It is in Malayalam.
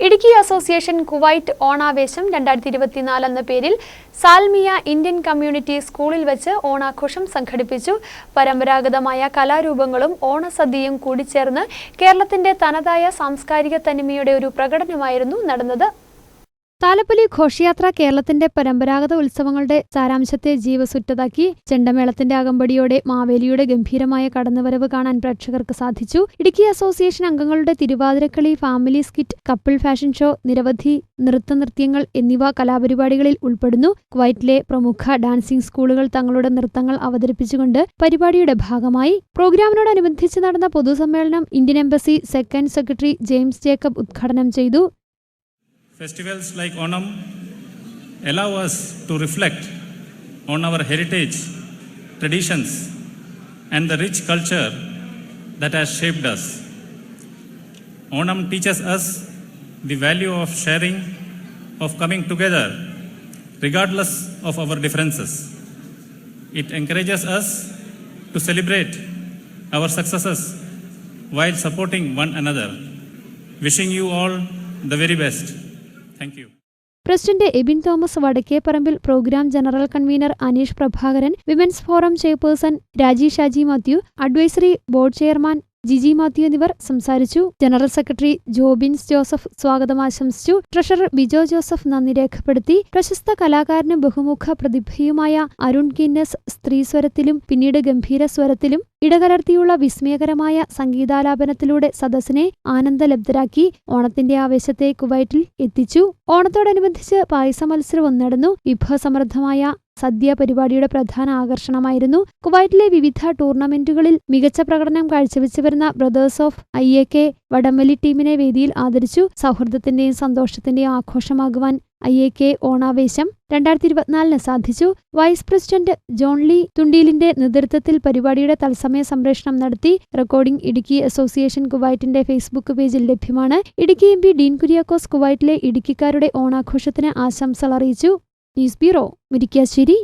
ഇടുക്കി അസോസിയേഷൻ കുവൈറ്റ് ഓണാവേശം 2024 എന്ന പേരിൽ സാൽമിയ ഇന്ത്യൻ കമ്മ്യൂണിറ്റി സ്കൂളിൽ വെച്ച് ഓണാഘോഷം സംഘടിപ്പിച്ചു. പരമ്പരാഗതമായ കലാരൂപങ്ങളും ഓണസദ്യയും കൂടിച്ചേർന്ന് കേരളത്തിന്റെ തനതായ സാംസ്കാരിക തനിമയുടെ ഒരു പ്രകടനമായിരുന്നു നടന്നത്. താലപ്പൊലി ഘോഷയാത്ര കേരളത്തിന്റെ പരമ്പരാഗത ഉത്സവങ്ങളുടെ സാരാംശത്തെ ജീവസുറ്റതാക്കി. ചെണ്ടമേളത്തിന്റെ അകമ്പടിയോടെ മാവേലിയുടെ ഗംഭീരമായ കടന്നുവരവ് കാണാൻ പ്രേക്ഷകർക്ക് സാധിച്ചു. ഇടുക്കി അസോസിയേഷൻ അംഗങ്ങളുടെ Thiruvathirakali, family skit, couple fashion show, നിരവധി നൃത്തങ്ങൾ എന്നിവ കലാപരിപാടികളിൽ ഉൾപ്പെടുന്നു. കുവൈറ്റിലെ പ്രമുഖ ഡാൻസിംഗ് സ്കൂളുകൾ തങ്ങളുടെ നൃത്തങ്ങൾ അവതരിപ്പിച്ചുകൊണ്ട് പരിപാടിയുടെ ഭാഗമായി. പ്രോഗ്രാമിനോടനുബന്ധിച്ച് നടന്ന പൊതുസമ്മേളനം Indian embassy second secretary James Jacob ഉദ്ഘാടനം ചെയ്തു. Festivals like Onam allow us to reflect on our heritage, traditions, and the rich culture that has shaped us. Onam teaches us the value of sharing, of coming together, regardless of our differences. It encourages us to celebrate our successes while supporting one another. Wishing you all the very best. Thank you. President Ebin Thomas Vadakkeparambil, programme general convener Aneesh Prabhakaran, women's forum chairperson Raji Shaji Mathew, advisory board chairman Jiji Mathew എന്നിവർ സംസാരിച്ചു. ജനറൽ സെക്രട്ടറി ജോബിൻസ് ജോസഫ് സ്വാഗതം ആശംസിച്ചു. ട്രഷറർ ബിജോ ജോസഫ് നന്ദി രേഖപ്പെടുത്തി. പ്രശസ്ത കലാകാരനും ബഹുമുഖ പ്രതിഭയുമായ അരുൺ ഗിന്നസ് സ്ത്രീസ്വരത്തിലും പിന്നീട് ഗംഭീര സ്വരത്തിലും ഇടകലർത്തിയുള്ള വിസ്മയകരമായ സംഗീതാലാപനത്തിലൂടെ സദസ്സിനെ ആനന്ദലബ്ധരാക്കി. ഓണത്തിന്റെ ആവേശത്തെ കുവൈറ്റിൽ എത്തിച്ചു. ഓണത്തോടനുബന്ധിച്ച് പായസ മത്സരവും നടന്നു. വിഭവസമൃദ്ധമായ സദ്യ പരിപാടിയുടെ പ്രധാന ആകർഷണമായിരുന്നു. കുവൈറ്റിലെ വിവിധ ടൂർണമെന്റുകളിൽ മികച്ച പ്രകടനം കാഴ്ചവെച്ചുവരുന്ന ബ്രദേഴ്സ് ഓഫ് IAK വടംവലി ടീമിനെ വേദിയിൽ ആദരിച്ചു. സൗഹൃദത്തിന്റെയും സന്തോഷത്തിന്റെയും ആഘോഷമാകുവാൻ IAK ഓണാവേശം 2024 സാധിച്ചു. വൈസ് പ്രസിഡന്റ് ജോൺ ലീ തുണ്ടീലിന്റെ നേതൃത്വത്തിൽ പരിപാടിയുടെ തത്സമയ സംപ്രേഷണം നടത്തി. റെക്കോർഡിംഗ് ഇടുക്കി അസോസിയേഷൻ കുവൈറ്റിന്റെ ഫേസ്ബുക്ക് പേജിൽ ലഭ്യമാണ്. ഇടുക്കി MP ഡീൻ കുര്യാക്കോസ് കുവൈറ്റിലെ ഇടുക്കിക്കാരുടെ ഓണാഘോഷത്തിന് ആശംസകൾ അറിയിച്ചു. News bureau, Murickassery.